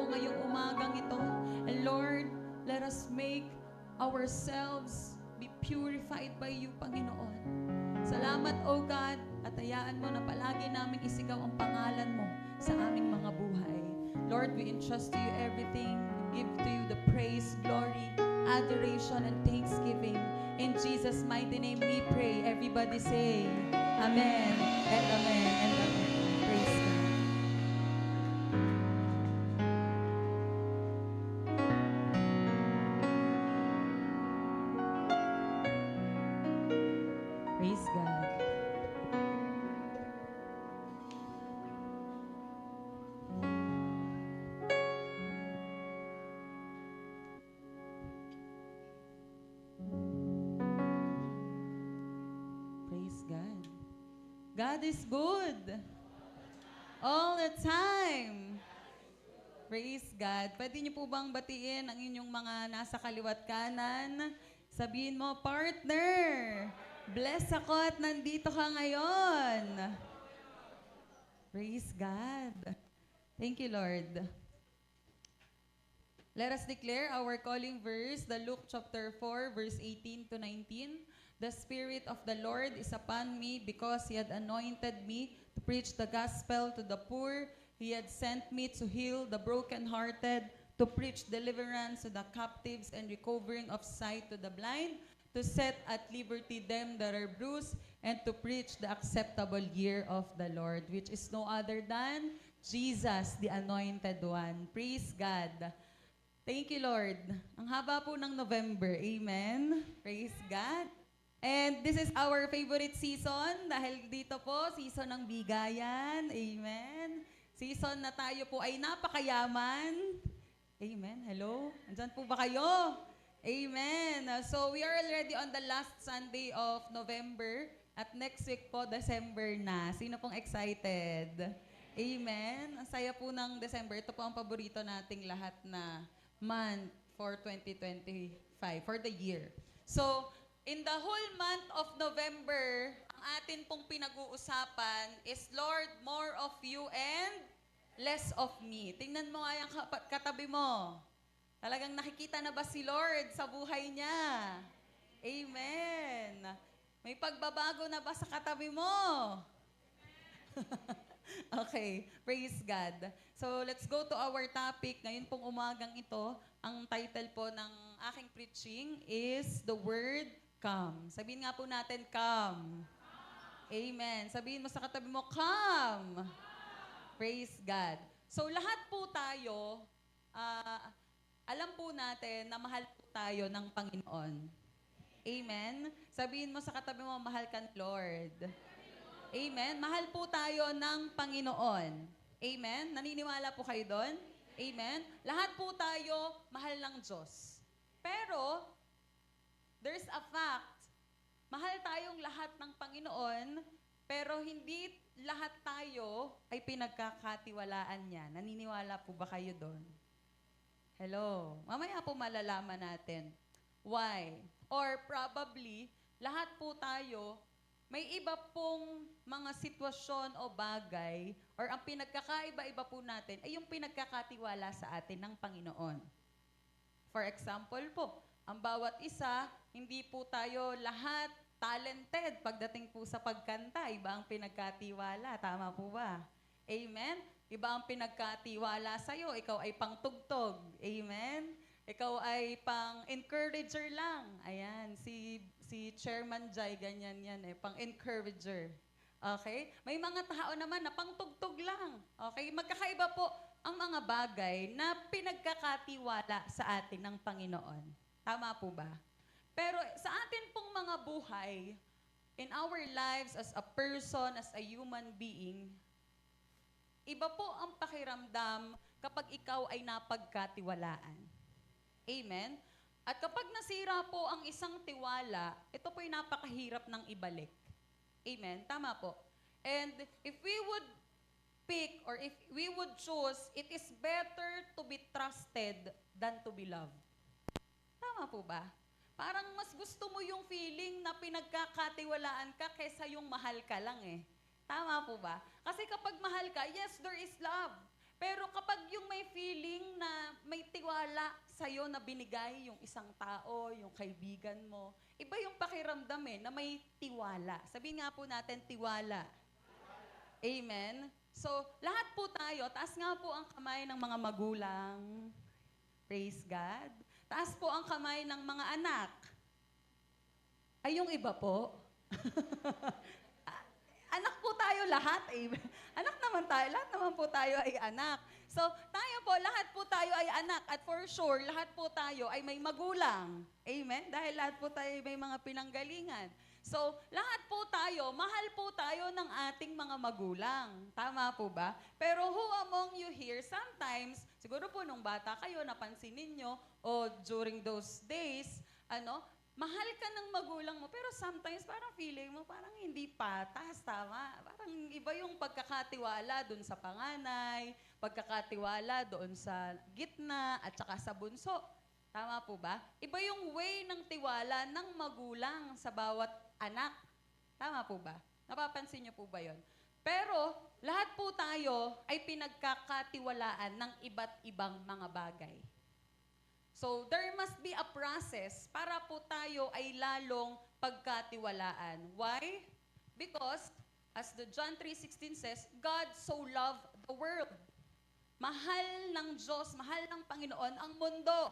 po ngayong umagang ito. And Lord, let us make ourselves be purified by you, Panginoon. Salamat, O God, at hayaan mo na palagi namin isigaw ang pangalan mo sa aming mga buhay. Lord, we entrust to you everything. We give to you the praise, glory, adoration, and thanksgiving. In Jesus' mighty name we pray. Everybody say, Amen and Amen and Amen. Praise God. Praise God. Praise God. God is good. All the time. Praise God. Pwede niyo po bang batiin ang inyong mga nasa kaliwat kanan? Sabihin mo, partner, bless ako at nandito ka ngayon. Praise God. Thank you, Lord. Let us declare our calling verse, the Luke chapter 4, verse 18 to 19. The Spirit of the Lord is upon me because He had anointed me to preach the gospel to the poor. He had sent me to heal the brokenhearted, to preach deliverance to the captives and recovering of sight to the blind, to set at liberty them that are bruised, and to preach the acceptable year of the Lord, which is no other than Jesus, the Anointed One. Praise God. Thank you, Lord. Ang haba po ng November. Amen. Praise God. And this is our favorite season dahil dito po, season ng bigayan. Amen. Season na tayo po ay napakayaman. Amen. Hello? Andyan po ba kayo? Amen. So we are already on the last Sunday of November at next week po, December na. Sino pong excited? Amen. Ang saya po ng December. Ito po ang paborito nating lahat na month for 2025, for the year. So, in the whole month of November, ang atin pong pinag-uusapan is, Lord, more of you and less of me. Tingnan mo nga yung katabi mo. Talagang nakikita na ba si Lord sa buhay niya? Amen. May pagbabago na ba sa katabi mo? Okay, praise God. So let's go to our topic. Ngayon pong umagang ito, ang title po ng aking preaching is The Word Come. Sabihin nga po natin, come. Amen. Sabihin mo sa katabi mo, come. Praise God. So lahat po tayo, alam po natin na mahal po tayo ng Panginoon. Amen. Sabihin mo sa katabi mo, mahal ka ng Lord. Amen. Mahal po tayo ng Panginoon. Amen. Naniniwala po kayo doon? Amen. Lahat po tayo mahal ng Diyos. Pero, there's a fact, mahal tayong lahat ng Panginoon, pero hindi lahat tayo ay pinagkakatiwalaan niya. Naniniwala po ba kayo doon? Hello. Mamaya po malalaman natin. Why? Or probably, lahat po tayo, may iba pong mga sitwasyon o bagay, or ang pinagkakaiba-iba po natin ay yung pinagkakatiwala sa atin ng Panginoon. For example po, ang bawat isa, hindi po tayo lahat talented pagdating po sa pagkanta. Iba ang pinagkatiwala. Tama po ba? Amen? Iba ang pinagkatiwala sa'yo. Ikaw ay pangtugtog. Amen? Ikaw ay pang-encourager lang. Ayan, si Chairman Jai, ganyan yan eh, pang-encourager. Okay? May mga tao naman na pangtugtog lang. Okay? Magkakaiba po ang mga bagay na pinagkakatiwala sa atin ng Panginoon. Tama po ba? Pero sa atin pong mga buhay, in our lives as a person, as a human being, iba po ang pakiramdam kapag ikaw ay napagkatiwalaan. Amen? At kapag nasira po ang isang tiwala, ito po'y napakahirap ng ibalik. Amen? Tama po. And if we would pick or if we would choose, it is better to be trusted than to be loved. Tama po ba? Parang mas gusto mo yung feeling na pinagkakatiwalaan ka kaysa yung mahal ka lang eh. Tama po ba? Kasi kapag mahal ka, yes, there is love. Pero kapag yung may may feeling na may tiwala sa'yo na binigay yung isang tao, yung kaibigan mo? Iba yung pakiramdam na may tiwala. Sabihin nga po natin, tiwala. Amen? So, lahat po tayo, taas nga po ang kamay ng mga magulang. Praise God. Taas po ang kamay ng mga anak. Ay, yung iba po. Anak po tayo lahat. Amen. Anak naman tayo. Lahat naman po tayo ay anak. So, tayo po, lahat po tayo ay anak. At for sure, lahat po tayo ay may magulang. Amen? Dahil lahat po tayo ay may mga pinanggalingan. So, lahat po tayo, mahal po tayo ng ating mga magulang. Tama po ba? Pero who among you here, sometimes, siguro po nung bata kayo, napansin ninyo, o during those days, mahal ka ng magulang mo, pero sometimes parang feeling mo, parang hindi patas, tama? Parang iba yung pagkakatiwala doon sa panganay, pagkakatiwala doon sa gitna, at saka sa bunso. Tama po ba? Iba yung way ng tiwala ng magulang sa bawat anak. Tama po ba? Napapansin niyo po ba yon? Pero lahat po tayo ay pinagkakatiwalaan ng iba't ibang mga bagay. So, there must be a process para po tayo ay lalong pagkatiwalaan. Why? Because, as the John 3:16 says, God so loved the world. Mahal ng Diyos, mahal ng Panginoon ang mundo.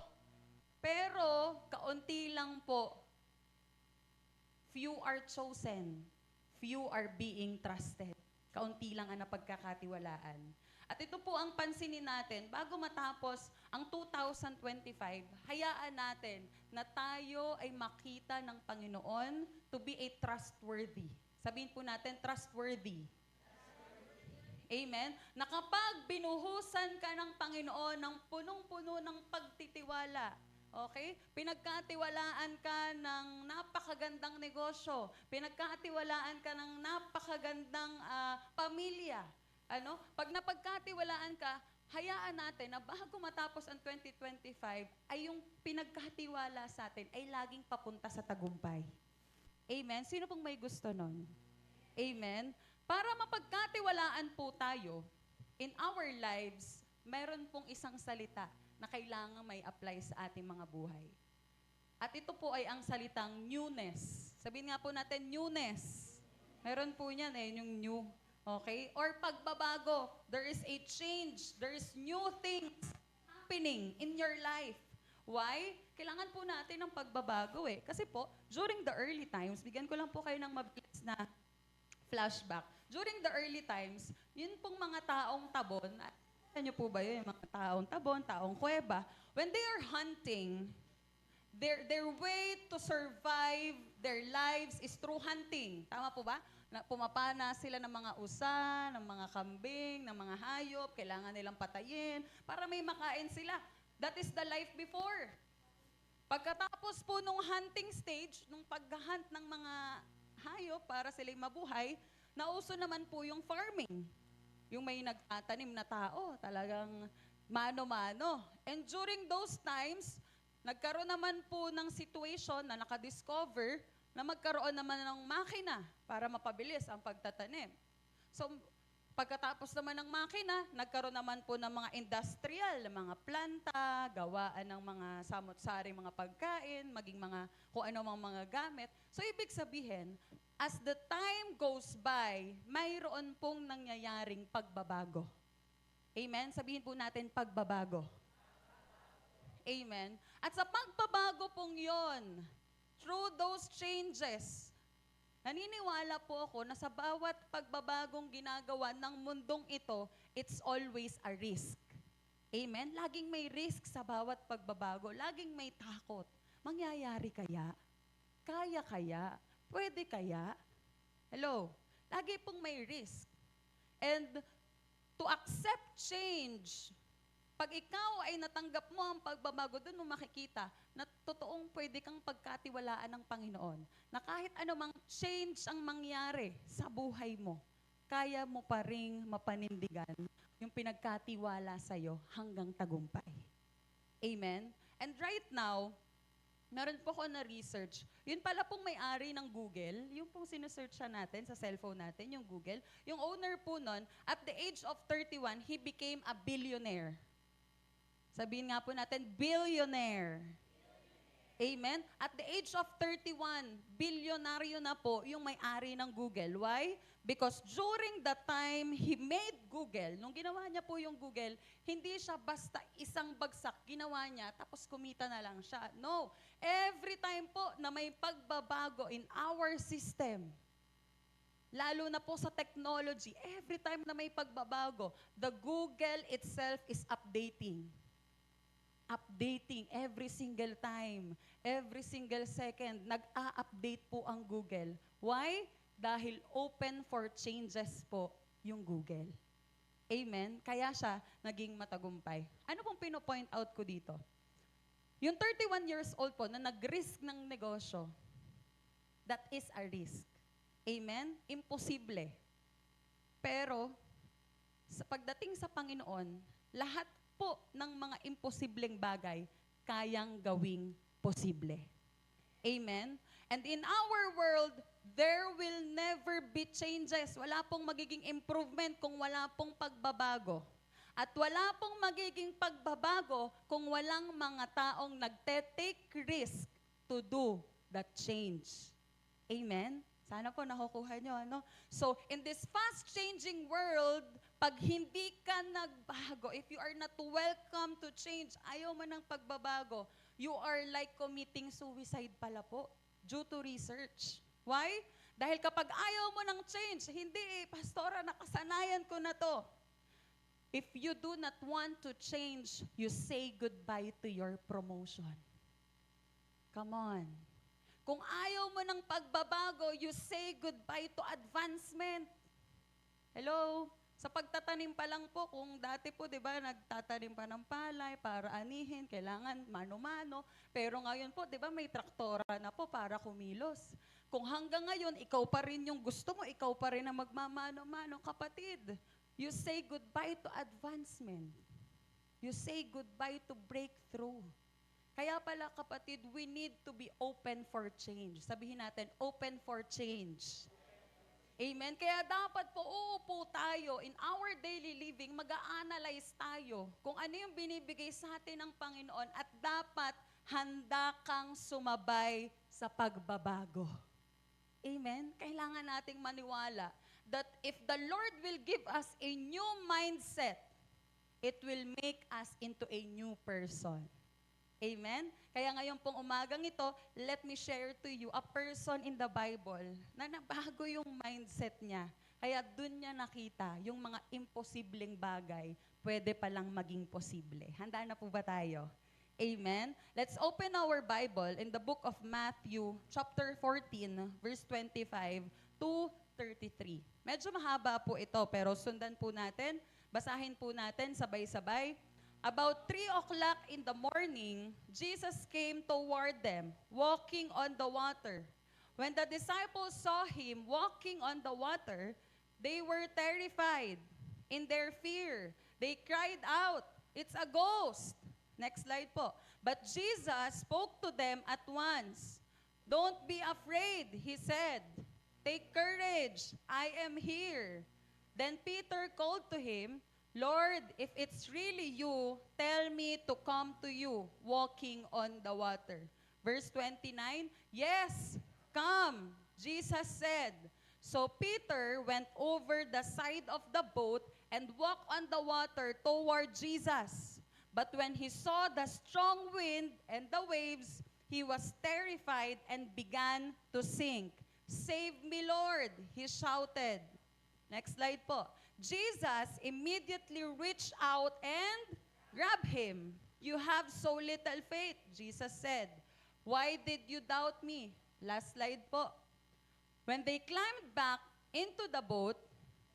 Pero, kaunti lang po, few are chosen, few are being trusted. Kaunti lang ang napagkakatiwalaan. At ito po ang pansinin natin, bago matapos ang 2025, hayaan natin na tayo ay makita ng Panginoon to be a trustworthy. Sabihin po natin, trustworthy. Amen? Na kapag binuhusan ka ng Panginoon ng punong-puno ng pagtitiwala, okay? Pinagkatiwalaan ka ng napakagandang negosyo. Pinagkatiwalaan ka ng napakagandang pamilya. Pag napagkatiwalaan ka, hayaan natin na bago matapos ang 2025, ay yung pinagkatiwala sa atin ay laging papunta sa tagumpay. Amen? Sino pong may gusto nun? Amen? Para mapagkatiwalaan po tayo, in our lives, meron pong isang salita na kailangan may apply sa ating mga buhay. At ito po ay ang salitang newness. Sabihin nga po natin, newness. Meron po niyan yung new. Okay? Or pagbabago. There is a change. There is new things happening in your life. Why? Kailangan po natin ng pagbabago Kasi po, during the early times, bigyan ko lang po kayo ng mabilis na flashback. During the early times, yun pong mga taong tabon, niyo po ba yun? Yung mga taong tabon, taong kuweba, when they are hunting, their way to survive their lives is through hunting. Tama po ba? Pumapana sila ng mga usa, ng mga kambing, ng mga hayop, kailangan nilang patayin para may makain sila. That is the life before. Pagkatapos po nung hunting stage, nung paghahunt ng mga hayop para sila'y mabuhay, nauso naman po yung farming. Yung may nagtatanim na tao, talagang mano-mano. And during those times, nagkaroon naman po ng situation na nakadiscover na magkaroon naman ng makina para mapabilis ang pagtatanim. So, pagkatapos naman ng makina, nagkaroon naman po ng mga industrial, mga planta, gawaan ng mga samot-saring mga pagkain, maging mga kung ano mga gamit. So, ibig sabihin, as the time goes by, mayroon pong nangyayaring pagbabago. Amen? Sabihin po natin, pagbabago. Amen? At sa pagbabago pong yon, through those changes, naniniwala po ako na sa bawat pagbabagong ginagawa ng mundong ito, it's always a risk. Amen? Laging may risk sa bawat pagbabago. Laging may takot. Mangyayari kaya? Kaya kaya? Pwede kaya? Hello? Lagi pong may risk. And to accept change, pag ikaw ay natanggap mo ang pagbabago, doon mo makikita na totoong pwede kang pagkatiwalaan ng Panginoon. Na kahit anumang change ang mangyari sa buhay mo, kaya mo pa ring mapanindigan yung pinagkatiwala sa'yo hanggang tagumpay. Amen? And right now, meron po ko na research. Yun pala pong may-ari ng Google, yung pong sinesearcha natin sa cellphone natin, yung Google. Yung owner po nun, at the age of 31, he became a billionaire. Sabihin nga po natin, billionaire. Amen? At the age of 31, bilyonaryo na po yung may-ari ng Google. Why? Because during the time he made Google, nung ginawa niya po yung Google, hindi siya basta isang bagsak ginawa niya, tapos kumita na lang siya. No. Every time po na may pagbabago in our system, lalo na po sa technology, every time na may pagbabago, the Google itself is updating. Updating every single time, every single second, nag-a-update po ang Google. Why? Dahil open for changes po yung Google. Amen? Kaya siya naging matagumpay. Ano pong pino-point out ko dito? Yung 31 years old po na nag-risk ng negosyo, that is a risk. Amen? Imposible. Pero, sa pagdating sa Panginoon, lahat po ng mga imposibleng bagay kayang gawing posible. Amen? And in our world, there will never be changes. Wala pong magiging improvement kung wala pong pagbabago. At wala pong magiging pagbabago kung walang mga taong nagte-take risk to do that change. Amen? Sana po nakukuha nyo, ano? So, in this fast-changing world, pag hindi ka nagbago, if you are not welcome to change, ayaw man ng pagbabago, you are like committing suicide pala po due to research. Why? Dahil kapag ayaw mo ng change, hindi pastora, nakasanayan ko na to. If you do not want to change, you say goodbye to your promotion. Come on. Kung ayaw mo ng pagbabago, you say goodbye to advancement. Hello? Sa pagtatanim pa lang po, kung dati po, di ba, nagtatanim pa ng palay para anihin, kailangan mano-mano. Pero ngayon po, di ba, may traktora na po para kumilos. Kung hanggang ngayon, ikaw pa rin yung gusto mo, ikaw pa rin ang magmamano-mano, kapatid. You say goodbye to advancement. You say goodbye to breakthrough. Kaya pala kapatid, we need to be open for change. Sabihin natin, open for change. Amen? Kaya dapat po uupo tayo in our daily living, mag-a-analyze tayo kung ano yung binibigay sa atin ng Panginoon at dapat handa kang sumabay sa pagbabago. Amen? Kailangan nating maniwala that if the Lord will give us a new mindset, it will make us into a new person. Amen? Kaya ngayon pong umagang ito, let me share to you a person in the Bible na nabago yung mindset niya. Kaya dun niya nakita yung mga imposibleng bagay, pwede palang maging posible. Handa na po ba tayo? Amen? Let's open our Bible in the book of Matthew, chapter 14, verse 25 to 33. Medyo mahaba po ito, pero sundan po natin. Basahin po natin sabay-sabay. About 3 o'clock in the morning, Jesus came toward them, walking on the water. When the disciples saw him walking on the water, they were terrified. In their fear, they cried out, "It's a ghost!" Next slide po. But Jesus spoke to them at once. "Don't be afraid," he said. "Take courage, I am here." Then Peter called to him, "Lord, if it's really you, tell me to come to you, walking on the water." Verse 29, "Yes, come," Jesus said. So Peter went over the side of the boat and walked on the water toward Jesus. But when he saw the strong wind and the waves, he was terrified and began to sink. "Save me, Lord," he shouted. Next slide po. Jesus immediately reached out and grabbed him. "You have so little faith," Jesus said. "Why did you doubt me?" Last slide po. When they climbed back into the boat,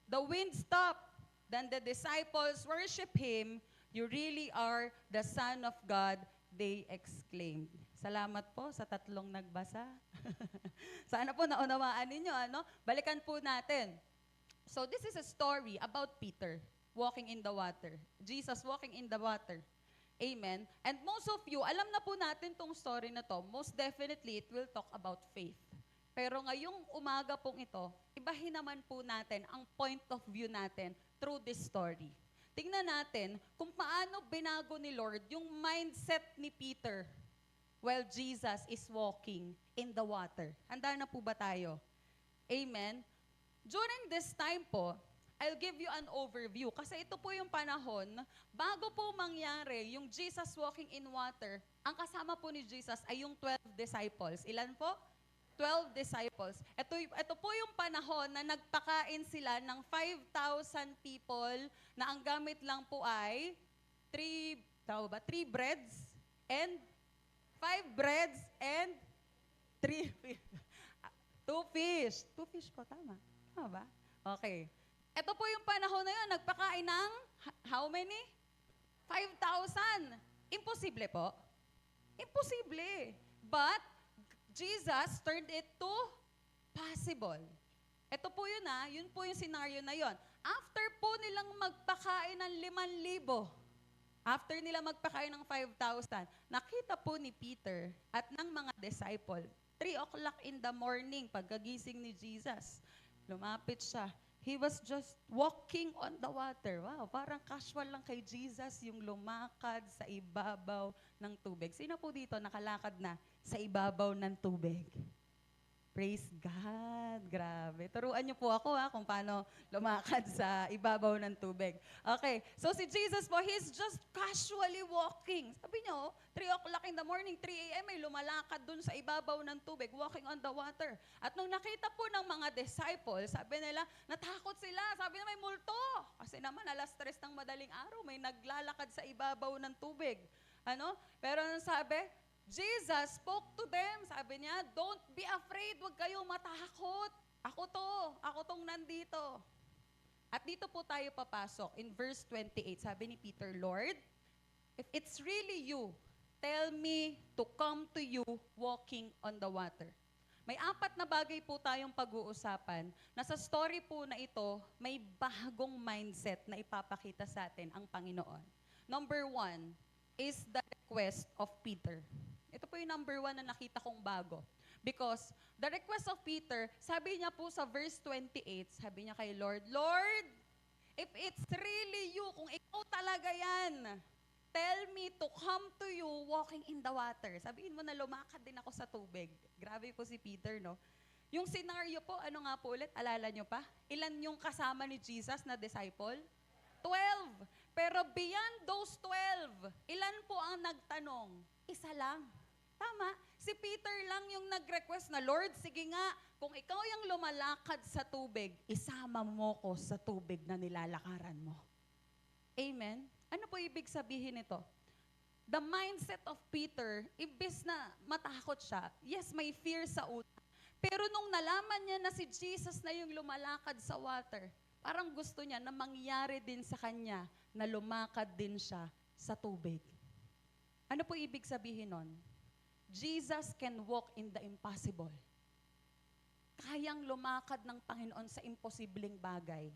the wind stopped. Then the disciples worshiped him. "You really are the Son of God," they exclaimed. Salamat po sa tatlong nagbasa. Sana po naunawaan ninyo, ano? Balikan po natin. So this is a story about Peter walking in the water. Jesus walking in the water. Amen. And most of you, alam na po natin tong story na to. Most definitely, it will talk about faith. Pero ngayong umaga pong ito, ibahin naman po natin ang point of view natin through this story. tingnan natin kung paano binago ni Lord yung mindset ni Peter while Jesus is walking in the water. Handa na po ba tayo? Amen? During this time po, I'll give you an overview. Kasi ito po yung panahon, bago po mangyari yung Jesus walking in water, ang kasama po ni Jesus ay yung 12 disciples. Ilan po? 12 disciples. Ito po yung panahon na nagpakain sila ng 5,000 people na ang gamit lang po ay 3 breads and 5 breads and 2 fish. 2 fish po, tama. Tama ba? Okay. Ito po yung panahon na yun, nagpakain ng how many? 5,000. Imposible po. Imposible. But, Jesus turned it to possible. Ito po yun yun po yung scenario na yun. After po nilang magpakain ng 5,000, after nila magpakain ng 5,000, nakita po ni Peter at ng mga disciple, 3 o'clock in the morning, pagkagising ni Jesus, lumapit siya. He was just walking on the water. Wow, parang casual lang kay Jesus yung lumakad sa ibabaw ng tubig. Sino po dito nakalakad na sa ibabaw ng tubig? Praise God. Grabe. Turuan niyo po ako kung paano lumakad sa ibabaw ng tubig. Okay. So si Jesus po, he's just casually walking. Sabi niyo, 3 o'clock in the morning, 3 a.m. ay lumalakad dun sa ibabaw ng tubig, walking on the water. At nung nakita po ng mga disciples, sabi nila, natakot sila. Sabi na may multo. Kasi naman, 3:00 ng madaling araw, may naglalakad sa ibabaw ng tubig. Pero sabi, Jesus spoke to them. Sabi niya, don't be afraid, huwag kayong matakot. Ako tong nandito. At dito po tayo papasok. In verse 28, sabi ni Peter, Lord, if it's really you, tell me to come to you walking on the water. May 4 na bagay po tayong pag-uusapan na sa story po na ito, may bagong mindset na ipapakita sa atin ang Panginoon. Number 1 is the request of Peter. Ito po yung number 1 na nakita kong bago. Because the request of Peter, sabi niya po sa verse 28, sabi niya kay Lord, Lord, if it's really you, kung ikaw talaga yan, tell me to come to you walking in the water. Sabihin mo na lumakad din ako sa tubig. Grabe po si Peter, no? Yung scenario po, ano nga po ulit, alala nyo pa? Ilan yung kasama ni Jesus na disciple? 12. Pero beyond those 12, ilan po ang nagtanong? Isa lang. Tama. Si Peter lang yung nag-request na, Lord, sige nga, kung ikaw yung lumalakad sa tubig, isama mo ko sa tubig na nilalakaran mo. Amen? Ano po ibig sabihin nito? The mindset of Peter, ibis na matakot siya, yes, may fear sa una. Pero nung nalaman niya na si Jesus na yung lumalakad sa water, parang gusto niya na mangyari din sa kanya na lumakad din siya sa tubig. Ano po ibig sabihin nun? Jesus can walk in the impossible. Kayang lumakad ng Panginoon sa imposibleng bagay.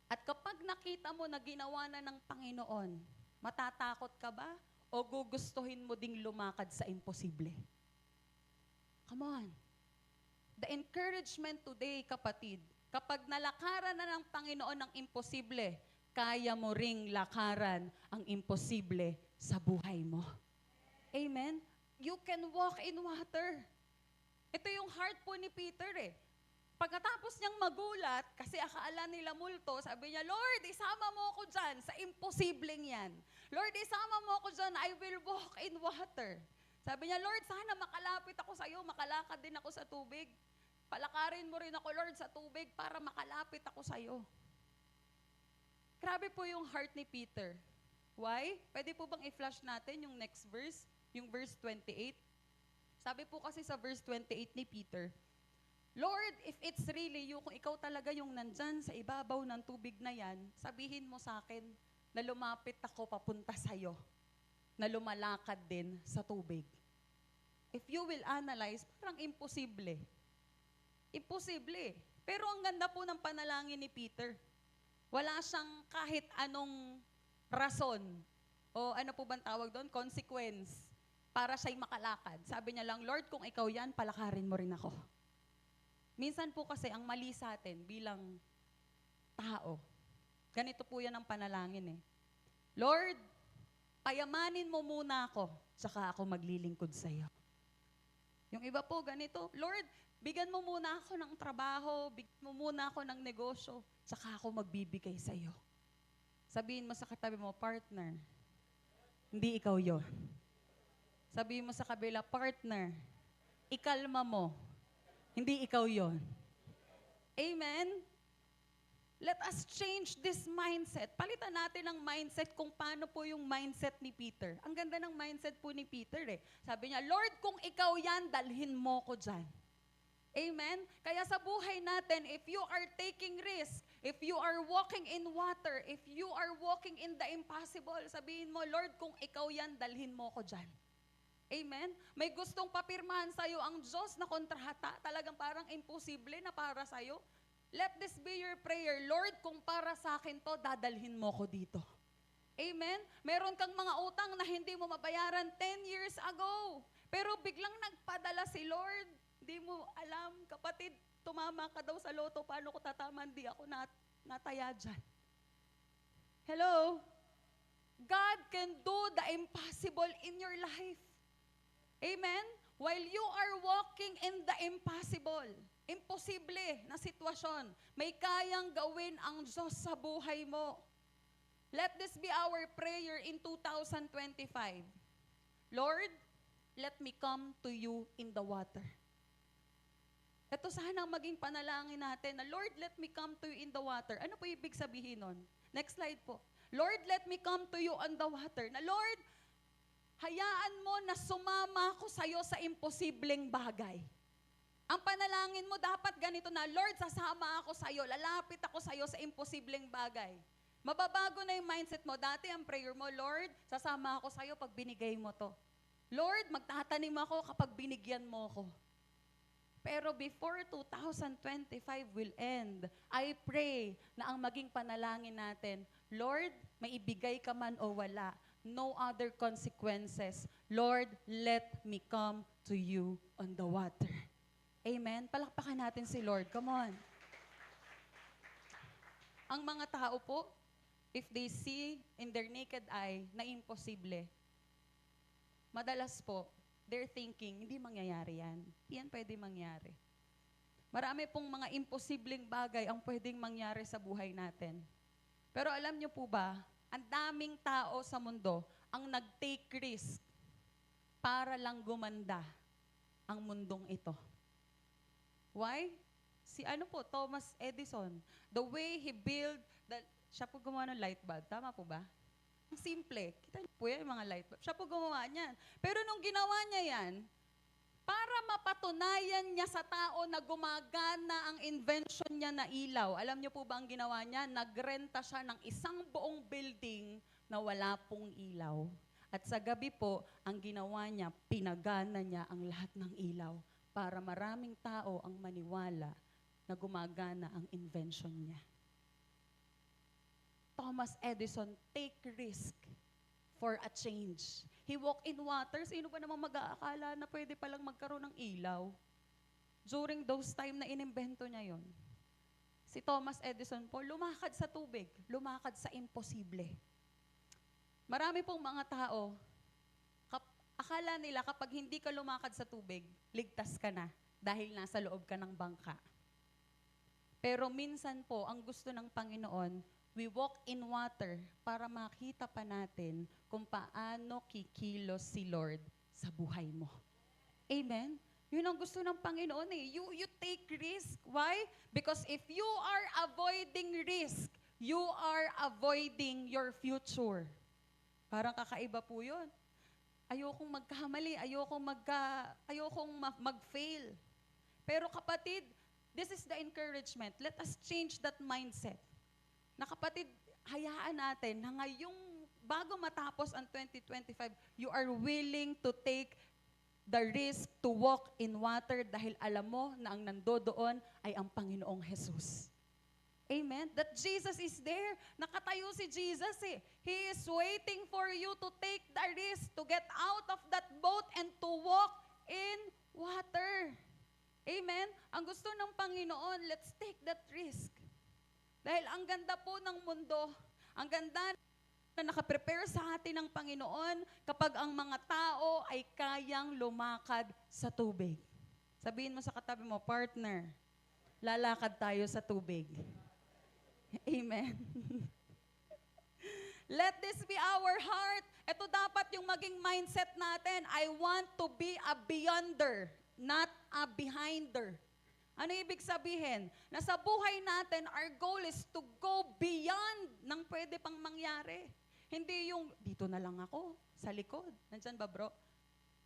At kapag nakita mo na ginawa na ng Panginoon, matatakot ka ba? O gugustuhin mo ding lumakad sa imposible? Come on. The encouragement today, kapatid, kapag nalakaran na ng Panginoon ang imposible, kaya mo ring lakaran ang imposible sa buhay mo. Amen? You can walk in water. Ito yung heart po ni Peter Pagkatapos niyang magulat, kasi akala nila multo, sabi niya, Lord, isama mo ako dyan sa imposibleng yan. Lord, isama mo ako dyan, I will walk in water. Sabi niya, Lord, sana makalapit ako sa iyo, makalakad din ako sa tubig. Palakarin mo rin ako, Lord, sa tubig para makalapit ako sa iyo. Grabe po yung heart ni Peter. Why? Pwede po bang i-flash natin yung next verse? Yung verse 28. Sabi po kasi sa verse 28 ni Peter, Lord, if it's really you, kung ikaw talaga yung nandyan sa ibabaw ng tubig na yan, sabihin mo sa akin na lumapit ako papunta sa'yo, na lumalakad din sa tubig. If you will analyze, parang imposible. Imposible. Pero ang ganda po ng panalangin ni Peter. Wala siyang kahit anong rason o ano po bang tawag doon? Consequence para siya'y makalakad. Sabi niya lang, Lord, kung ikaw yan, palakarin mo rin ako. Minsan po kasi ang mali sa atin bilang tao, Ganito po yan ang panalangin eh. Lord, payamanin mo muna ako, saka ako maglilingkod sa iyo. Yung iba po, ganito, Lord, bigyan mo muna ako ng trabaho, bigyan mo muna ako ng negosyo, saka ako magbibigay sa iyo. Sabihin mo sa katabi mo, partner, hindi ikaw yon. Sabihin mo sa kabila, partner, ikalma mo, hindi ikaw yon. Amen? Let us change this mindset. Palitan natin ang mindset kung paano po yung mindset ni Peter. Ang ganda ng mindset po ni Peter eh. Sabi niya, Lord, kung ikaw yan, dalhin mo ko dyan. Amen? Kaya sa buhay natin, if you are taking risk, if you are walking in water, if you are walking in the impossible, sabihin mo, Lord, kung ikaw yan, dalhin mo ko dyan. Amen? May gustong papirmahan sa'yo ang Diyos na kontrahata, talagang parang imposible na para sa'yo. Let this be your prayer. Lord, kung para sa akin to, dadalhin mo ko dito. Amen? Meron kang mga utang na hindi mo mabayaran 10 years ago. Pero biglang nagpadala si Lord. Hindi mo alam, kapatid, tumama ka daw sa loto, paano ko tatama? Hindi ako nataya dyan. Hello? God can do the impossible in your life. Amen? While you are walking in the impossible, imposible na sitwasyon, may kayang gawin ang Diyos sa buhay mo. Let this be our prayer in 2025. Lord, let me come to you in the water. Ito sana ang maging panalangin natin na, Lord, let me come to you in the water. Ano po ibig sabihin nun? Next slide po. Lord, let me come to you on the water. Na Lord, hayaan mo na sumama ako sa'yo sa imposibleng bagay. Ang panalangin mo dapat ganito na, Lord, sasama ako sa'yo, lalapit ako sa'yo sa imposibleng bagay. Mababago na yung mindset mo. Dati ang prayer mo, Lord, sasama ako sa'yo pag binigay mo to. Lord, magtatanim ako kapag binigyan mo ko. Pero before 2025 will end, I pray na ang maging panalangin natin, Lord, maibigay ka man o wala, no other consequences. Lord, let me come to you on the water. Amen? Palakpakan natin si Lord. Come on. Ang mga tao po, if they see in their naked eye na imposible, madalas po, they're thinking, hindi mangyayari yan. Yan pwede mangyari. Marami pong mga imposibleng bagay ang pwedeng mangyari sa buhay natin. Pero alam niyo po ba, ang daming tao sa mundo ang nag-take risk para lang gumanda ang mundong ito. Why? Si Thomas Edison. The way he built, siya po gumawa ng light bulb. Tama po ba? Ang simple. Kita niyo po yan, yung mga light bulb. Siya po gumawa niyan. Pero nung ginawa niya yan, para mapatunayan niya sa tao na gumagana ang invention niya na ilaw, alam niyo po ba ang ginawa niya? Nagrenta siya ng isang buong building na wala pong ilaw. At sa gabi po, ang ginawa niya, pinagana niya ang lahat ng ilaw para maraming tao ang maniwala na gumagana ang invention niya. Thomas Edison, take risk for a change. He walked in water. Sino ba namang mag-aakala na pwede palang magkaroon ng ilaw? During those time na inimbento niya yon. Si Thomas Edison po, lumakad sa tubig, lumakad sa imposible. Marami pong mga tao, akala nila kapag hindi ka lumakad sa tubig, ligtas ka na dahil nasa loob ka ng bangka. Pero minsan po, ang gusto ng Panginoon, we walk in water para makita pa natin kung paano kikilos si Lord sa buhay mo. Amen? Yun ang gusto ng Panginoon eh. You take risk. Why? Because if you are avoiding risk, you are avoiding your future. Parang kakaiba po yun. Ayokong magkamali, ayokong mag-fail. Pero kapatid, this is the encouragement. Let us change that mindset. Na kapatid, hayaan natin na ngayong bago matapos ang 2025, you are willing to take the risk to walk in water dahil alam mo na ang nandoon ay ang Panginoong Jesus. Amen? That Jesus is there. Nakatayo si Jesus eh. He is waiting for you to take the risk, to get out of that boat and to walk in water. Amen? Ang gusto ng Panginoon, let's take that risk. Dahil ang ganda po ng mundo, ang ganda na nakaprepare sa atin ng Panginoon kapag ang mga tao ay kayang lumakad sa tubig. Sabihin mo sa katabi mo, partner, lalakad tayo sa tubig. Amen. Let this be our heart. Ito dapat yung maging mindset natin. I want to be a beyonder, not a behinder. Ano ibig sabihin? Na sa buhay natin, our goal is to go beyond ng pwede pang mangyari. Hindi yung, dito na lang ako, sa likod. Nandyan ba, bro?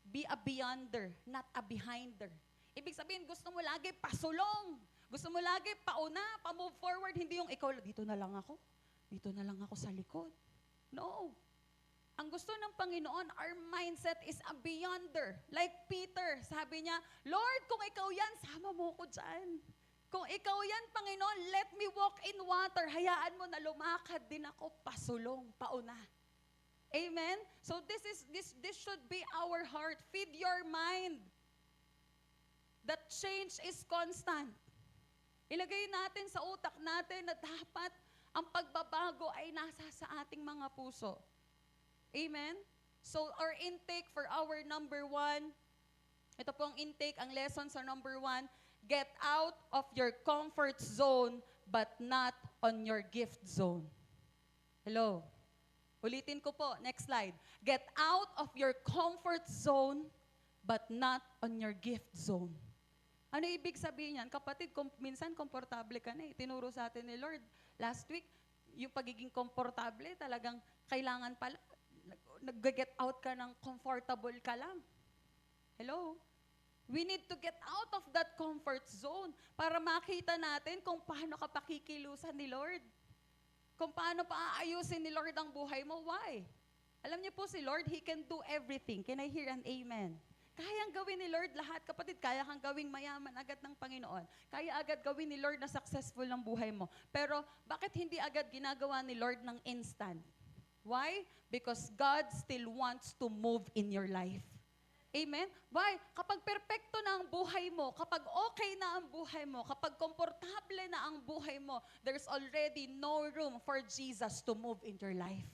Be a beyonder, not a behinder. Ibig sabihin, gusto mo lagi pasulong. Gusto mo lagi pauna, pa-move forward. Hindi yung ikaw, dito na lang ako. Dito na lang ako sa likod. No. Ang gusto ng Panginoon, our mindset is a beyonder. Like Peter, sabi niya, Lord, kung ikaw yan, sama mo ko dyan. Kung ikaw yan, Panginoon, let me walk in water. Hayaan mo na lumakad din ako pasulong, pauna. Amen? So this should be our heart. Feed your mind. That change is constant. Ilagay natin sa utak natin na dapat ang pagbabago ay nasa sa ating mga puso. Amen? So our intake for our number 1, ito pong intake, ang lesson sa number 1, get out of your comfort zone but not on your gift zone. Hello? Ulitin ko po, next slide. Get out of your comfort zone but not on your gift zone. Ano ibig sabihin yan? Kapatid, minsan komportable ka na eh. Tinuro sa atin ni Lord last week, yung pagiging komportable, talagang kailangan pala, nag-get out ka ng comfortable ka lang. Hello? We need to get out of that comfort zone para makita natin kung paano ka pakikilusan ni Lord. Kung paano paaayusin ni Lord ang buhay mo. Why? Alam niyo po si Lord, He can do everything. Can I hear an amen? Kayang gawin ni Lord lahat. Kapatid, kaya kang gawing mayaman agad ng Panginoon. Kaya agad gawin ni Lord na successful ang buhay mo. Pero bakit hindi agad ginagawa ni Lord ng instant? Why? Because God still wants to move in your life. Amen? Why? Kapag perpekto na ang buhay mo, kapag okay na ang buhay mo, kapag komportable na ang buhay mo, there's already no room for Jesus to move in your life.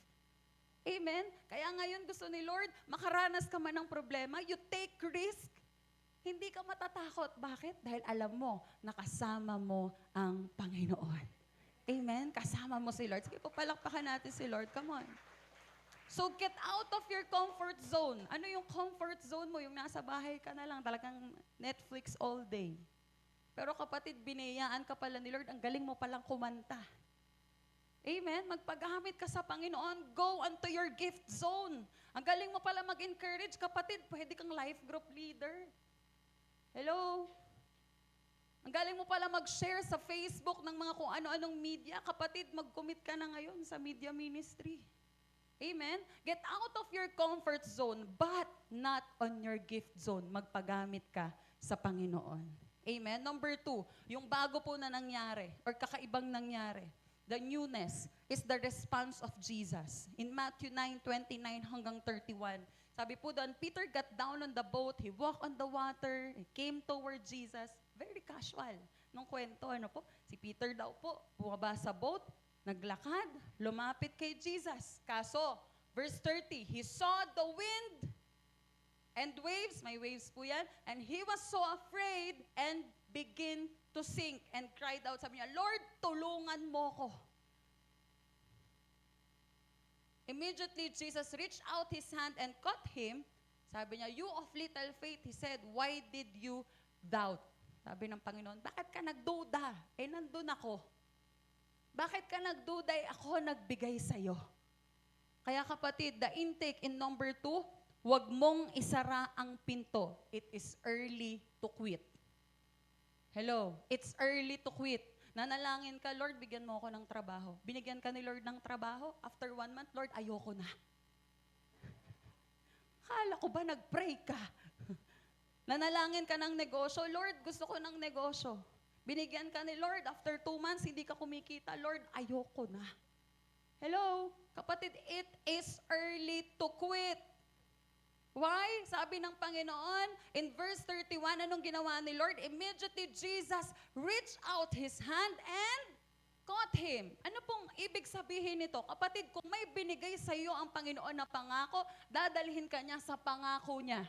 Amen? Kaya ngayon gusto ni Lord, makaranas ka man ng problema, you take risk, hindi ka matatakot. Bakit? Dahil alam mo, nakasama mo ang Panginoon. Amen? Kasama mo si Lord. Sige po, palakpakan natin si Lord. Come on. So get out of your comfort zone. Ano yung comfort zone mo? Yung nasa bahay ka na lang, talagang Netflix all day. Pero kapatid, binayaan ka pala ni Lord, ang galing mo palang kumanta. Amen? Magpagamit ka sa Panginoon, go unto your gift zone. Ang galing mo pala mag-encourage, kapatid, pwede kang life group leader. Hello? Ang galing mo pala mag-share sa Facebook ng mga kung ano-anong media. Kapatid, mag-commit ka na ngayon sa media ministry. Amen? Get out of your comfort zone, but not on your gift zone. Magpagamit ka sa Panginoon. Amen? Number 2, yung bago po na nangyari, or kakaibang nangyari, the newness is the response of Jesus. In Matthew 9:29 hanggang 31, sabi po doon, Peter got down on the boat, he walked on the water, he came toward Jesus. Very casual. Nung kwento, ano po, si Peter daw po, bumaba sa boat, naglakad, lumapit kay Jesus. Kaso, verse 30, he saw the wind and waves, may waves po yan, and he was so afraid and began to sink and cried out. Sabi niya, Lord, tulungan mo ko. Immediately, Jesus reached out his hand and caught him. Sabi niya, you of little faith, he said, why did you doubt? Sabi ng Panginoon, bakit ka nagduda? Eh, nandun ako. Bakit ka nagduda? Ako nagbigay sa'yo. Kaya kapatid, the intake in number 2, huwag mong isara ang pinto. It is early to quit. Hello? It's early to quit. Nanalangin ka, Lord, bigyan mo ako ng trabaho. Binigyan ka ni Lord ng trabaho. After 1 month, Lord, ayoko na. Akala ko ba nag-pray ka? Nanalangin ka ng negosyo. Lord, gusto ko ng negosyo. Binigyan ka ni Lord, after 2 months, hindi ka kumikita. Lord, ayoko na. Hello? Kapatid, it is early to quit. Why? Sabi ng Panginoon, in verse 31, anong ginawa ni Lord? Immediately, Jesus reached out His hand and caught him. Ano pong ibig sabihin nito? Kapatid, kung may binigay sa iyo ang Panginoon na pangako, dadalhin ka niya sa pangako niya.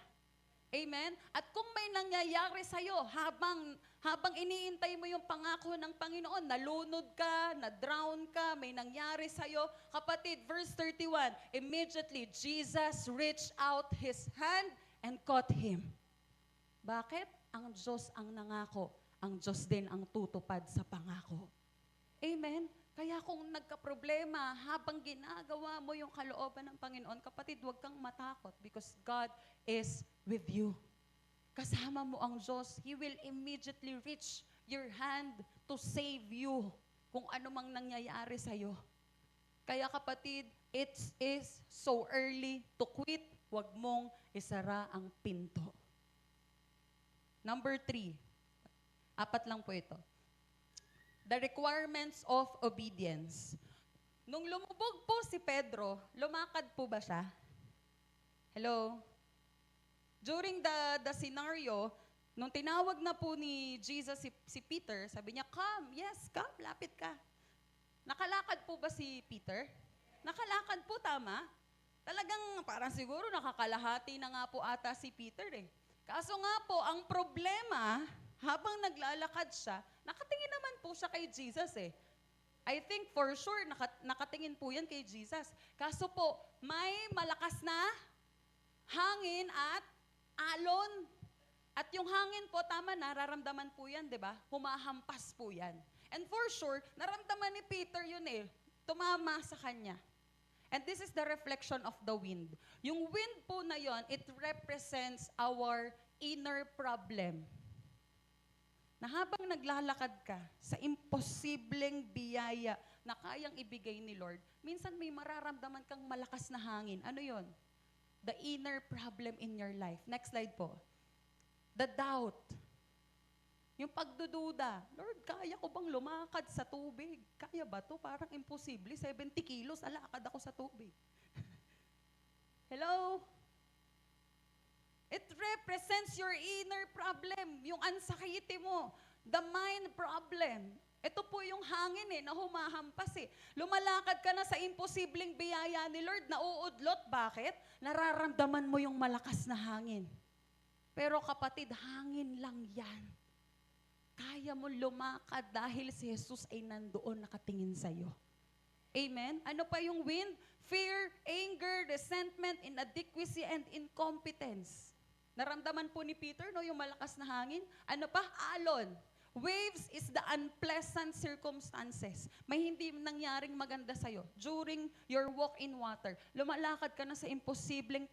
Amen? At kung may nangyayari sa iyo habang iniintay mo yung pangako ng Panginoon, nalunod ka, na-drown ka, may nangyari sa iyo, kapatid, verse 31, immediately Jesus reached out His hand and caught him. Bakit? Ang Diyos ang nangako. Ang Diyos din ang tutupad sa pangako. Amen? Kaya kung nagka-problema, habang ginagawa mo yung kalooban ng Panginoon, kapatid, huwag kang matakot because God is with you. Kasama mo ang Diyos. He will immediately reach your hand to save you kung ano mang nangyayari sa'yo. Kaya kapatid, it is so early to quit. Huwag mong isara ang pinto. Number 3. 4 lang po ito. The requirements of obedience. Nung lumubog po si Pedro, lumakad po ba siya? Hello? During the scenario, nung tinawag na po ni Jesus si Peter, sabi niya, come, yes, come, lapit ka. Nakalakad po ba si Peter? Nakalakad po, tama? Talagang parang siguro nakakalahati na nga po ata si Peter eh. Kaso nga po, ang problema, habang naglalakad siya, nakatingin naman po siya kay Jesus eh. I think for sure, nakatingin po yan kay Jesus. Kaso po, may malakas na hangin at alon. At yung hangin po, tama, nararamdaman po yan, di ba? Humahampas po yan. And for sure, naramdaman ni Peter yun eh. Tumama sa kanya. And this is the reflection of the wind. Yung wind po na yon, it represents our inner problem. Na habang naglalakad ka sa imposibleng biyaya na kayang ibigay ni Lord, minsan may mararamdaman kang malakas na hangin. Ano yon? The inner problem in your life. Next slide po. The doubt. Yung pagdududa. Lord, kaya ko bang lumakad sa tubig? Kaya ba to? Parang imposible. 70 kilos, alakad ako sa tubig. Hello? It represents your inner problem, yung anxiety mo, the mind problem. Ito po yung hangin na humahampas Lumalakad ka na sa imposibleng biyaya ni Lord, nauudlot. Bakit? Nararamdaman mo yung malakas na hangin. Pero kapatid, hangin lang yan. Kaya mo lumakad dahil si Jesus ay nandoon nakatingin sa'yo. Amen? Ano pa yung wind? Fear, anger, resentment, inadequacy, and incompetence. Naramdaman po ni Peter, yung malakas na hangin. Ano pa? Alon. Waves is the unpleasant circumstances. May hindi nangyaring maganda sa'yo during your walk in water. Lumalakad ka na sa imposibleng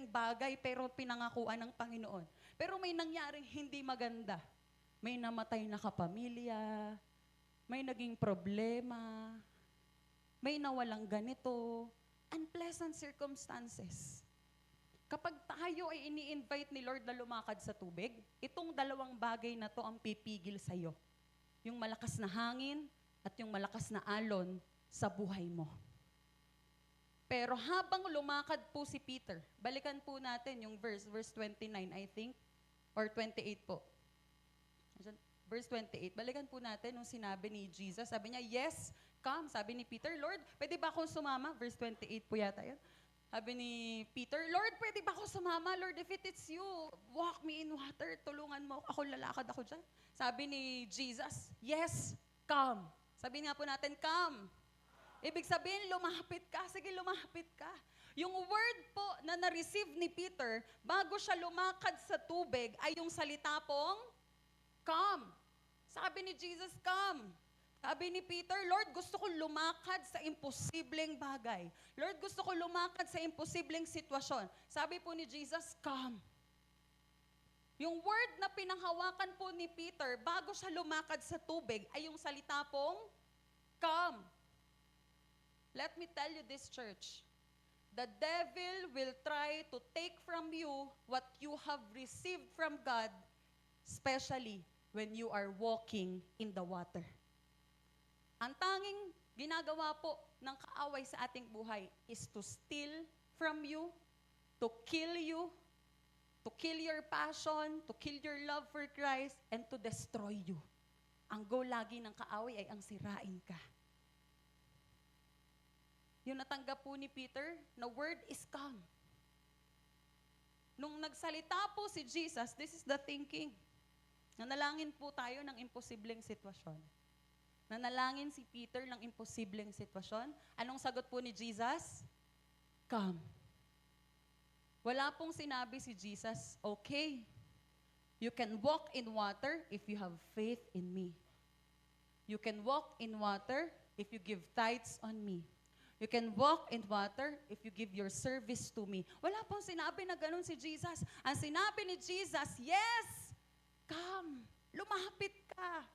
bagay pero pinangakuan ng Panginoon. Pero may nangyaring hindi maganda. May namatay na kapamilya, may naging problema, may nawalang ganito. Unpleasant circumstances. Kapag tayo ay ini-invite ni Lord na lumakad sa tubig, itong dalawang bagay na to ang pipigil sa'yo. Yung malakas na hangin at yung malakas na alon sa buhay mo. Pero habang lumakad po si Peter, balikan po natin yung verse 29 I think, or 28 po. Verse 28, balikan po natin nung sinabi ni Jesus. Sabi niya, yes, come. Sabi ni Peter, Lord, pwede ba akong sumama? Verse 28 po yata yun. Sabi ni Peter, Lord, pwede ba ako sumama? Lord, if it's you, walk me in water. Tulungan mo. Ako, lalakad ako dyan. Sabi ni Jesus, yes, come. Sabi nga po natin, come. Ibig sabihin, lumapit ka. Sige, lumapit ka. Yung word po na na-receive ni Peter, bago siya lumakad sa tubig, ay yung salita pong, come. Sabi ni Jesus, come. Sabi ni Peter, Lord, gusto ko lumakad sa imposibleng bagay. Lord, gusto ko lumakad sa imposibleng sitwasyon. Sabi po ni Jesus, come. Yung word na pinanghawakan po ni Peter bago siya lumakad sa tubig ay yung salita pong, come. Let me tell you this, church. The devil will try to take from you what you have received from God, especially when you are walking in the water. Ang tanging ginagawa po ng kaaway sa ating buhay is to steal from you, to kill your passion, to kill your love for Christ, and to destroy you. Ang goal lagi ng kaaway ay ang sirain ka. Yung natanggap po ni Peter, na word is come. Nung nagsalita po si Jesus, this is the thinking. Nanalangin po tayo ng imposibleng sitwasyon. Nanalangin si Peter ng imposibleng sitwasyon. Anong sagot po ni Jesus? Come. Wala pong sinabi si Jesus, okay, you can walk in water if you have faith in me. You can walk in water if you give tithes on me. You can walk in water if you give your service to me. Wala pong sinabi na ganun si Jesus. Ang sinabi ni Jesus, yes, come, lumapit ka.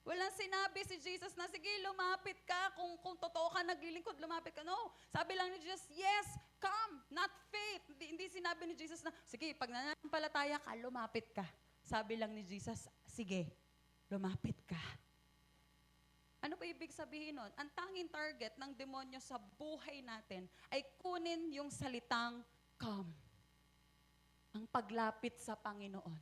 Walang sinabi si Jesus na, sige, lumapit ka. Kung totoo ka naglilingkod, lumapit ka. No. Sabi lang ni Jesus, yes, come, not faith. Hindi sinabi ni Jesus na, sige, pag nananampalataya ka, lumapit ka. Sabi lang ni Jesus, sige, lumapit ka. Ano ba ibig sabihin nun? Ang tanging target ng demonyo sa buhay natin ay kunin yung salitang come. Ang paglapit sa Panginoon.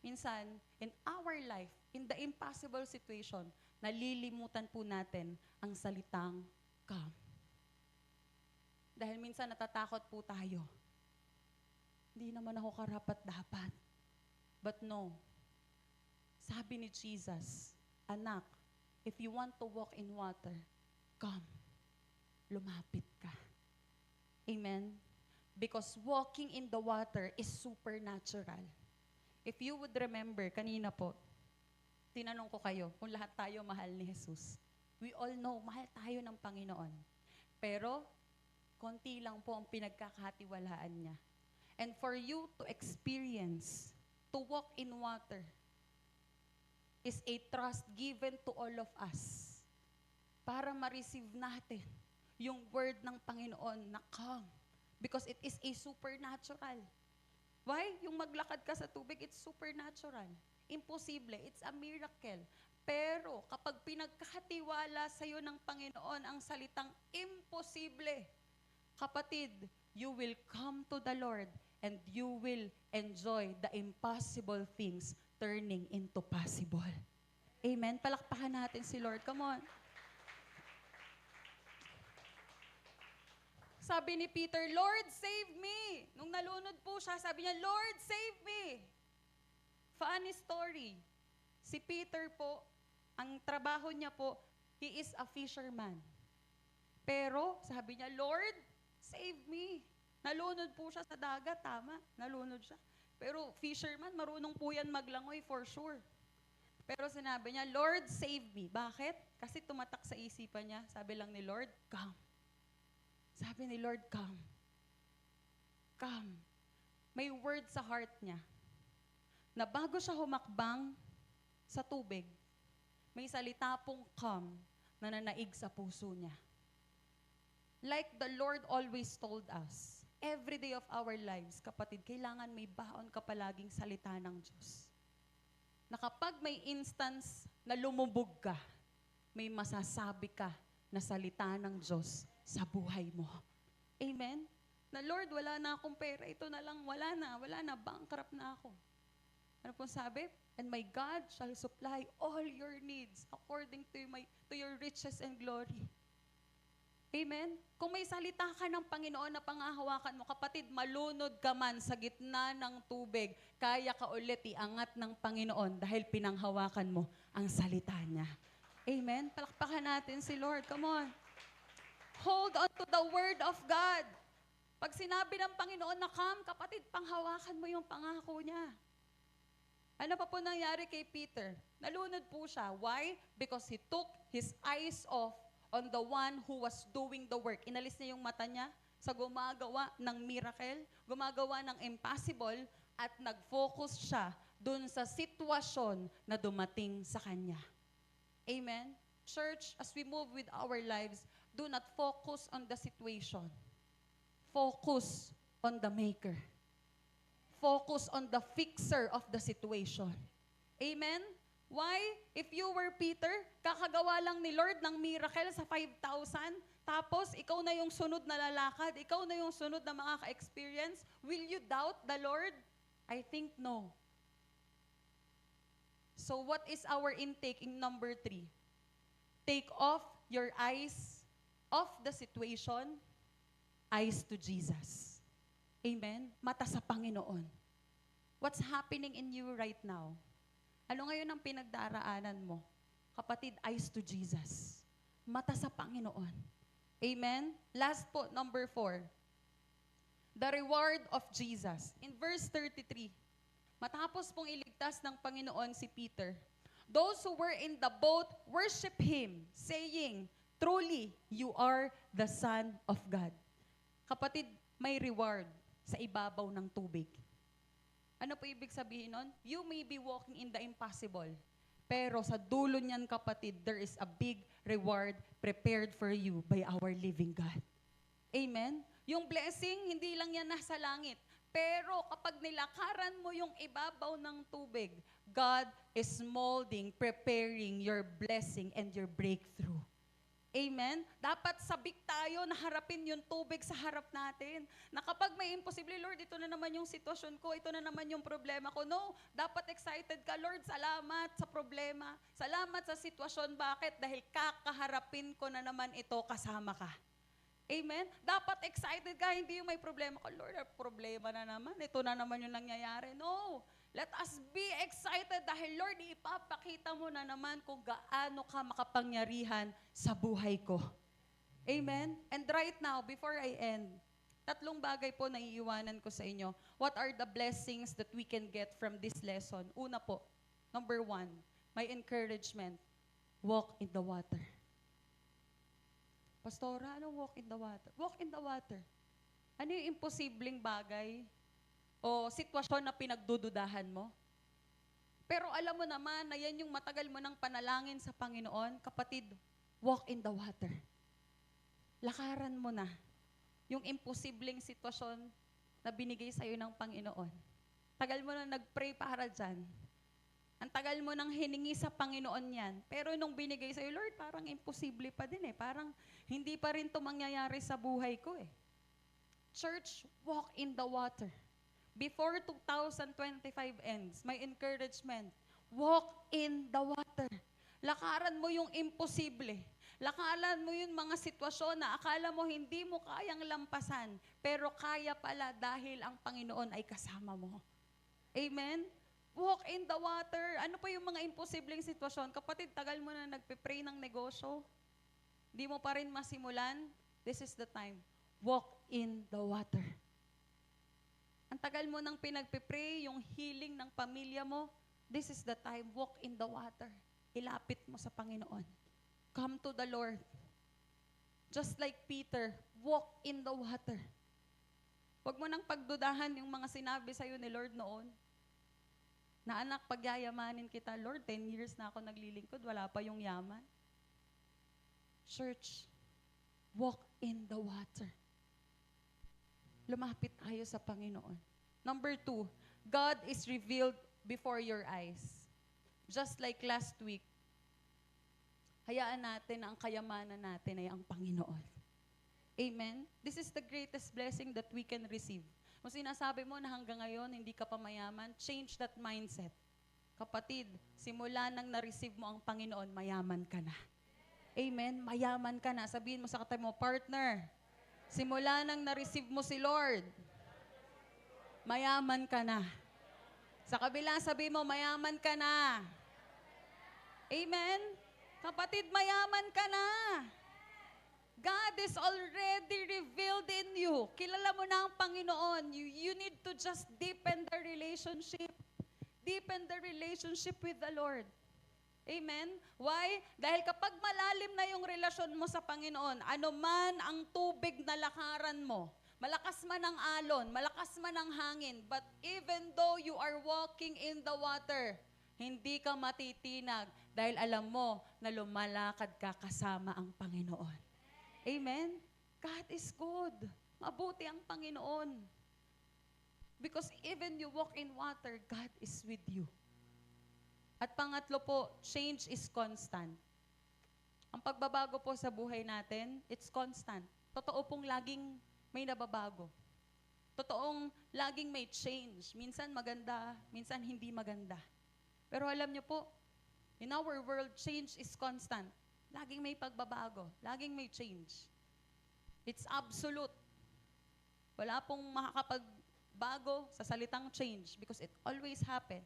Minsan, in our life, in the impossible situation, nalilimutan po natin ang salitang come. Dahil minsan natatakot po tayo. Hindi naman ako karapat-dapat. But no, sabi ni Jesus, anak, if you want to walk in water, come. Lumapit ka. Amen? Because walking in the water is supernatural. If you would remember, kanina po, tinanong ko kayo kung lahat tayo mahal ni Jesus. We all know, mahal tayo ng Panginoon. Pero, konti lang po ang pinagkakatiwalaan niya. And for you to experience, to walk in water, is a trust given to all of us para ma-receive natin yung word ng Panginoon na come. Because it is a supernatural. Why? Yung maglakad ka sa tubig, it's supernatural. Imposible. It's a miracle. Pero kapag pinagkatiwala sa iyo ng Panginoon ang salitang imposible, kapatid, you will come to the Lord and you will enjoy the impossible things turning into possible. Amen? Palakpakan natin si Lord. Come on. Sabi ni Peter, Lord, save me. Nung nalunod po siya, sabi niya, Lord, save me. Funny story. Si Peter po, ang trabaho niya po, he is a fisherman. Pero, sabi niya, Lord, save me. Nalunod po siya sa dagat, tama? Nalunod siya. Pero fisherman, marunong po yan maglangoy for sure. Pero sinabi niya, Lord, save me. Bakit? Kasi tumatak sa isipan niya, sabi lang ni Lord, come. Sabi ni Lord, come. Come. May word sa heart niya na bago siya humakbang sa tubig, may salita pong come na nanaig sa puso niya. Like the Lord always told us, every day of our lives, kapatid, kailangan may baon ka palaging salita ng Diyos. Na kapag may instance na lumubog ka, may masasabi ka na salita ng Diyos sa buhay mo. Amen? Na Lord, wala na akong pera, ito na lang, wala na, bankrupt na ako. Ano po sabi? And my God shall supply all your needs according to your riches and glory. Amen? Kung may salita ka ng Panginoon na pangahawakan mo, kapatid, malunod ka man sa gitna ng tubig, kaya ka ulit iangat ng Panginoon dahil pinanghawakan mo ang salita niya. Amen? Palakpakan natin si Lord. Come on. Hold on to the word of God. Pag sinabi ng Panginoon na come, kapatid, panghawakan mo yung pangako niya. Ano pa po nangyari kay Peter? Nalunod po siya. Why? Because he took his eyes off on the one who was doing the work. Inalis niya yung mata niya sa gumagawa ng miracle, gumagawa ng impossible, at nag-focus siya dun sa sitwasyon na dumating sa kanya. Amen? Church, as we move with our lives, do not focus on the situation. Focus on the maker. Focus on the fixer of the situation. Amen? Why? If you were Peter, kakagawa lang ni Lord ng miracle sa 5,000, tapos ikaw na yung sunod na lalakad, ikaw na yung sunod na makaka-experience, will you doubt the Lord? I think no. So what is our intake in number 3? Take off your eyes off the situation, eyes to Jesus. Amen? Mata sa Panginoon. What's happening in you right now? Ano ngayon ang pinagdaraanan mo? Kapatid, eyes to Jesus. Mata sa Panginoon. Amen? Last po, number 4. The reward of Jesus. In verse 33, matapos pong iligtas ng Panginoon si Peter, those who were in the boat worship Him, saying, truly, you are the Son of God. Kapatid, may reward sa ibabaw ng tubig. Ano po ibig sabihin nun? You may be walking in the impossible, pero sa dulo niyan, kapatid, there is a big reward prepared for you by our living God. Amen? Yung blessing, hindi lang yan nasa langit. Pero kapag nilakaran mo yung ibabaw ng tubig, God is molding, preparing your blessing and your breakthrough. Amen? Dapat sabik tayo na harapin yung tubig sa harap natin. Na kapag may imposible, Lord, ito na naman yung sitwasyon ko, ito na naman yung problema ko. No, dapat excited ka, Lord, salamat sa problema. Salamat sa sitwasyon. Bakit? Dahil kakaharapin ko na naman ito, kasama ka. Amen? Dapat excited ka, hindi yung may problema ko. Lord, problema na naman. Ito na naman yung nangyayari. No. Let us be excited dahil, Lord, ipapakita mo na naman kung gaano ka makapangyarihan sa buhay ko. Amen? And right now, before I end, 3 bagay po na iiwanan ko sa inyo. What are the blessings that we can get from this lesson? Una po, number 1, my encouragement. Walk in the water. Pastora, anong walk in the water? Walk in the water. Ano yung imposibleng bagay o sitwasyon na pinagdududahan mo? Pero alam mo naman na yan yung matagal mo ng panalangin sa Panginoon. Kapatid, walk in the water. Lakaran mo na yung imposibleng sitwasyon na binigay sa'yo ng Panginoon. Tagal mo na nag-pray para dyan. Ang tagal mo nang hiningi sa Panginoon yan. Pero nung binigay sa'yo, Lord, parang imposible pa din eh. Parang hindi pa rin ito mangyayari sa buhay ko eh. Church, walk in the water. Before 2025 ends, my encouragement, walk in the water. Lakaran mo yung imposible. Lakaran mo yung mga sitwasyon na akala mo hindi mo kayang lampasan, pero kaya pala dahil ang Panginoon ay kasama mo. Amen? Walk in the water. Ano pa yung mga imposibleng sitwasyon? Kapatid, tagal mo na nagpe-pray ng negosyo. Di mo pa rin masimulan. This is the time. Walk in the water. Ang tagal mo nang pinagpe-pray, yung healing ng pamilya mo. This is the time. Walk in the water. Ilapit mo sa Panginoon. Come to the Lord. Just like Peter, walk in the water. Huwag mo nang pagdudahan yung mga sinabi sa'yo ni Lord noon. Na anak, pagyayamanin kita, Lord, 10 years na ako naglilingkod, wala pa yung yaman. Church, walk in the water. Lumapit tayo sa Panginoon. Number 2, God is revealed before your eyes. Just like last week, hayaan natin na ang kayamanan natin ay ang Panginoon. Amen? This is the greatest blessing that we can receive. Kung sinasabi mo na hanggang ngayon, hindi ka pa mayaman, change that mindset. Kapatid, simula nang na-receive mo ang Panginoon, mayaman ka na. Amen? Mayaman ka na. Sabihin mo sa katabi mo, partner, simula nang na-receive mo si Lord, mayaman ka na. Sa kabila, sabihin mo, mayaman ka na. Amen? Kapatid, mayaman ka na. God is already revealed in you. Kilala mo na ang Panginoon. You need to just deepen the relationship. Deepen the relationship with the Lord. Amen? Why? Dahil kapag malalim na yung relasyon mo sa Panginoon, ano man ang tubig na lakaran mo, malakas man ang alon, malakas man ang hangin, but even though you are walking in the water, hindi ka matitinag dahil alam mo na lumalakad ka kasama ang Panginoon. Amen? God is good. Mabuti ang Panginoon. Because even you walk in water, God is with you. At pangatlo po, change is constant. Ang pagbabago po sa buhay natin, it's constant. Totoo pong laging may nababago. Totoong laging may change. Minsan maganda, minsan hindi maganda. Pero alam niyo po, in our world, change is constant. Laging may pagbabago. Laging may change. It's absolute. Wala pong makakapagbago sa salitang change because it always happen.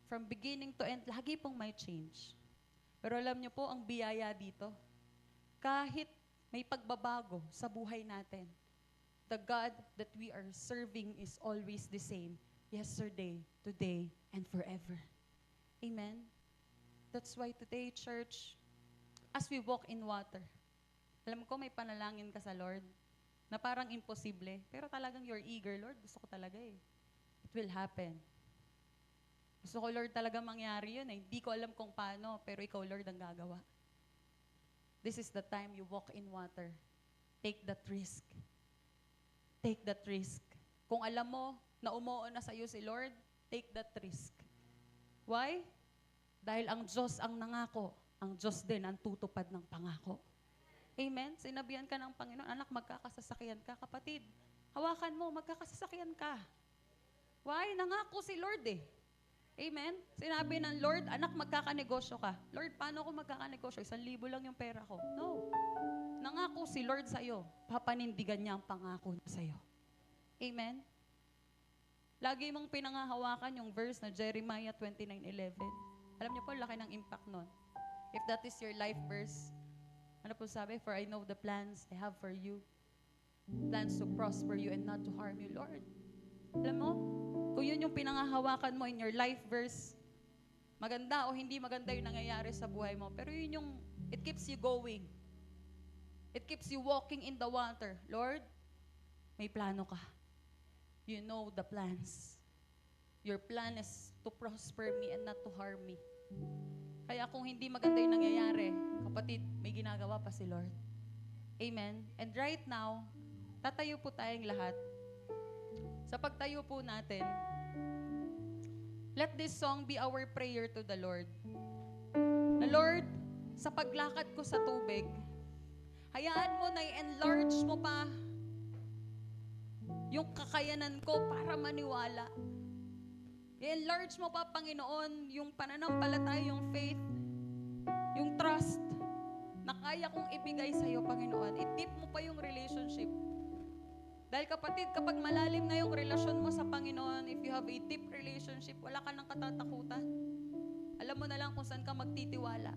From beginning to end, lagi pong may change. Pero alam niyo po, ang biyaya dito, kahit may pagbabago sa buhay natin, the God that we are serving is always the same, yesterday, today, and forever. Amen? That's why today, church, as we walk in water, alam ko may panalangin ka sa Lord na parang imposible, pero talagang you're eager, Lord, gusto ko talaga eh. It will happen. Gusto ko, Lord, talaga mangyari yun eh. Hindi ko alam kung paano, pero ikaw, Lord, ang gagawa. This is the time you walk in water. Take that risk. Take that risk. Kung alam mo na umuo na sa'yo si Lord, take that risk. Why? Dahil ang Diyos ang nangako, ang Diyos din ang tutupad ng pangako. Amen? Sinabihan ka ng Panginoon, anak, magkakasasakyan ka. Kapatid, hawakan mo, magkakasasakyan ka. Why? Nangako si Lord eh. Amen? Sinabi ng Lord, anak, magkakanegosyo ka. Lord, paano ako magkakanegosyo? 1,000 lang yung pera ko. No. Nangako si Lord sa'yo. Papanindigan niya ang pangako na sa'yo. Amen? Lagi mong pinangahawakan yung verse na Jeremiah 29:11. Alam niyo po, laki ng impact nun. If that is your life verse, ano po sabi? For I know the plans I have for you. Plans to prosper you and not to harm you, Lord. Alam mo, kung yun yung pinangahawakan mo in your life verse, maganda o hindi maganda yung nangyayari sa buhay mo. Pero yun yung, it keeps you going. It keeps you walking in the water. Lord, may plano ka. You know the plans. Your plan is to prosper me and not to harm me. Kaya kung hindi maganda yung nangyayari, kapatid, may ginagawa pa si Lord. Amen? And right now, tatayo po tayong lahat. Sa pagtayo po natin, let this song be our prayer to the Lord. Na Lord, sa paglakad ko sa tubig, hayaan mo na i-enlarge mo pa yung kakayanan ko para maniwala. I-enlarge mo pa, Panginoon, yung pananampalataya, yung faith, yung trust na kaya kong ibigay sa iyo, Panginoon. I-deep mo pa yung relationship. Dahil kapatid, kapag malalim na yung relasyon mo sa Panginoon, if you have a deep relationship, wala ka nang katatakutan. Alam mo na lang kung saan ka magtitiwala.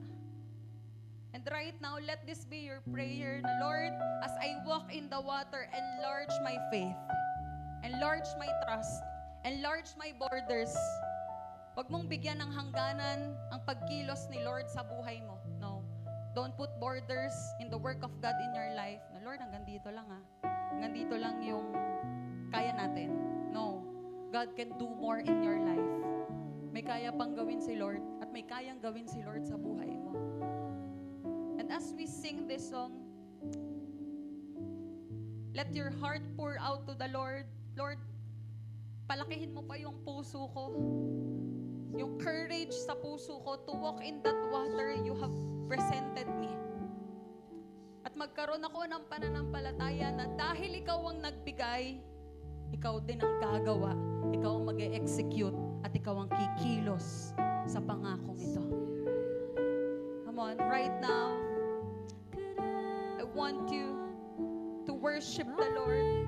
And right now, let this be your prayer na, Lord, as I walk in the water, enlarge my faith, enlarge my trust, enlarge my borders. Huwag mong bigyan ng hangganan ang pagkilos ni Lord sa buhay mo. No. Don't put borders in the work of God in your life. Na, Lord, hanggang dito lang hanggang dito lang yung kaya natin. No. God can do more in your life. May kaya pang gawin si Lord at may kayang gawin si Lord sa buhay mo. And as we sing this song, let your heart pour out to the Lord. Lord, palakihin mo pa yung puso ko. Yung courage sa puso ko to walk in that water you have presented me. At magkaroon ako ng pananampalataya na dahil ikaw ang nagbigay, ikaw din ang gagawa, ikaw ang mag-e-execute, at ikaw ang kikilos sa pangakong ito. Come on, right now, I want you to worship the Lord.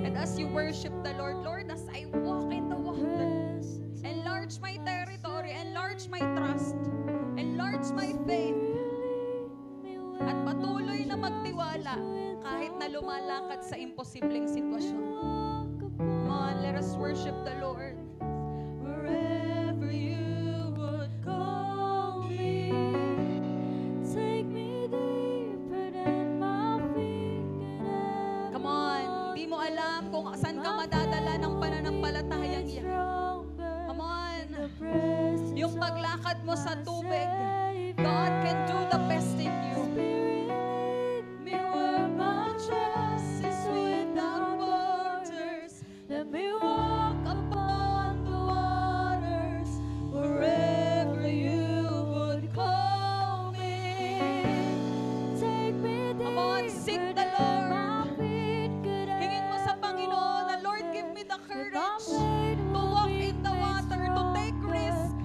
And as you worship the Lord, Lord, as I walk in the water, enlarge my territory, enlarge my trust, enlarge my faith, at patuloy na magtiwala kahit na lumalakad sa imposibleng sitwasyon. Come on, let us worship the Lord. Wherever you would call me, take me deeper than my feet could ever. Come on, di mo alam kung saan ka madadala ng pananampalatayang yan. Come on, yung paglakad mo sa tubig, God can do the best in you. Me where my trust is without borders. Let me walk upon the waters wherever you would call me. Take me deeper. Come on, seek the Lord. Hingin mo sa Panginoon na, Lord, give me the courage to walk in the water, to take risks,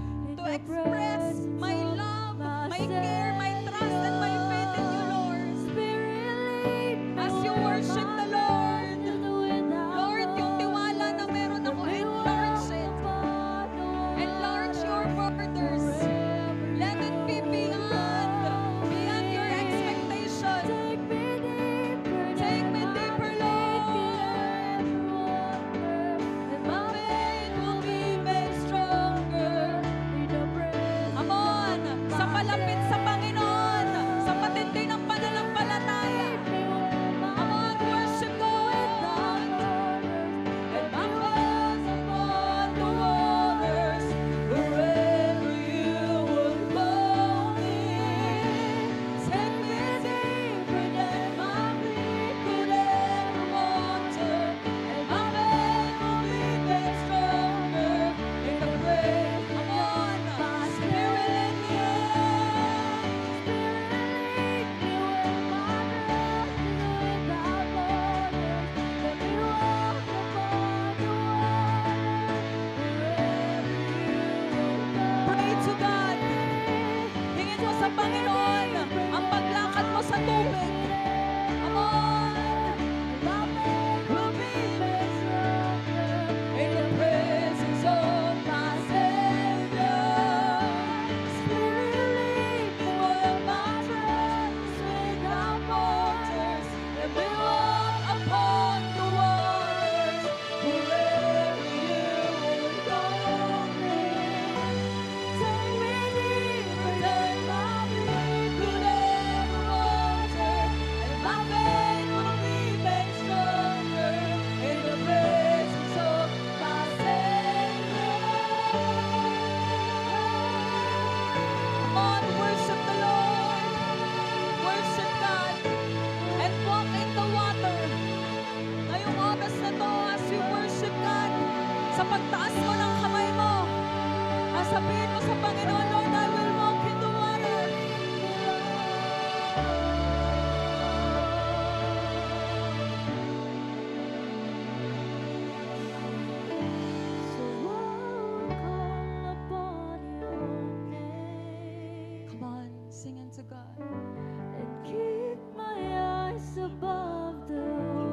Sa pagtaas mo ng kamay mo, sabihin mo sa Panginoon, Lord, I will walk in the water. So I'll call upon your name. Come on, sing unto God. And keep my eyes above the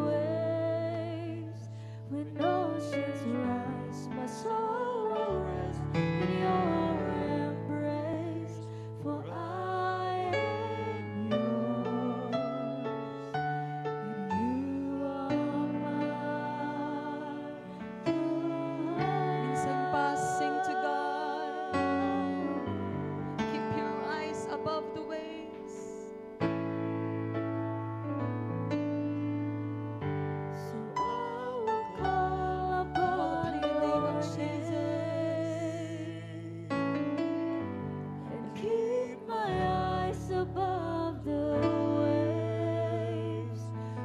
waves. When oceans rise, my soul will rest in your embrace. For I am yours, and you are mine. Minsan pa, sing to God. Keep your eyes above the waves. So I will call upon the name of your Jesus. name and keep my eyes above the waves.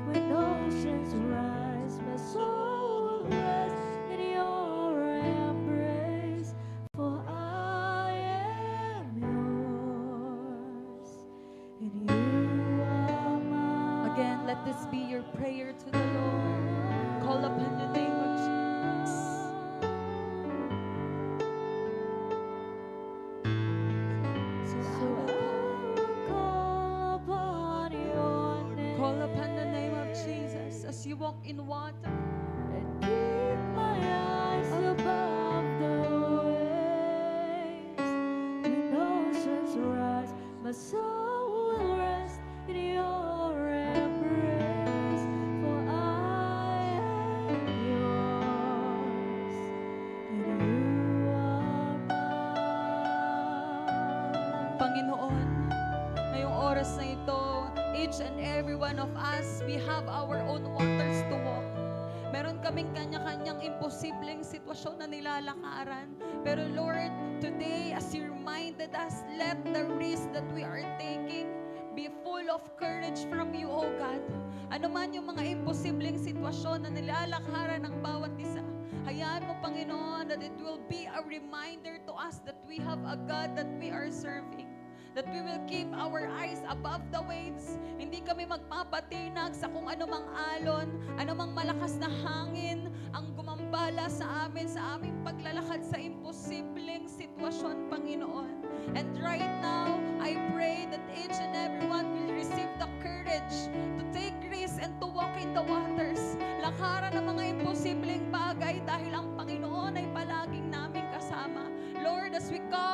When oceans rise, my soul will rest in your embrace. For I am yours, and you are mine. Again, let this be your prayer to the Lord. Call upon the name of Jesus. So So I will call upon your name call upon the name of Jesus as you walk in water. and keep my eyes above the waves. When oceans rise, my soul will rest in your embrace. For I am yours, and you are mine. Panginoon, ngayong oras na ito, each and every one of us, we have our own waters to walk. Meron kaming kanya-kanyang imposibleng sitwasyon na nilalakaran. Pero Lord, today, as you reminded us, let the risk that we are taking be full of courage from you, O God. Ano man yung mga imposibleng sitwasyon na nilalakaran ng bawat isa, hayaan mo, Panginoon, that it will be a reminder to us that we have a God that we are serving. That we will keep our eyes above the waves. Hindi kami magpapatinag sa kung anumang alon, anumang malakas na hangin ang gumambala sa amin, sa aming paglalakad sa imposibleng sitwasyon, Panginoon. And right now, I pray that each and everyone will receive the courage to take risks and to walk in the waters. Lakaran ng mga imposibleng bagay dahil ang Panginoon ay palaging naming kasama. Lord, as we come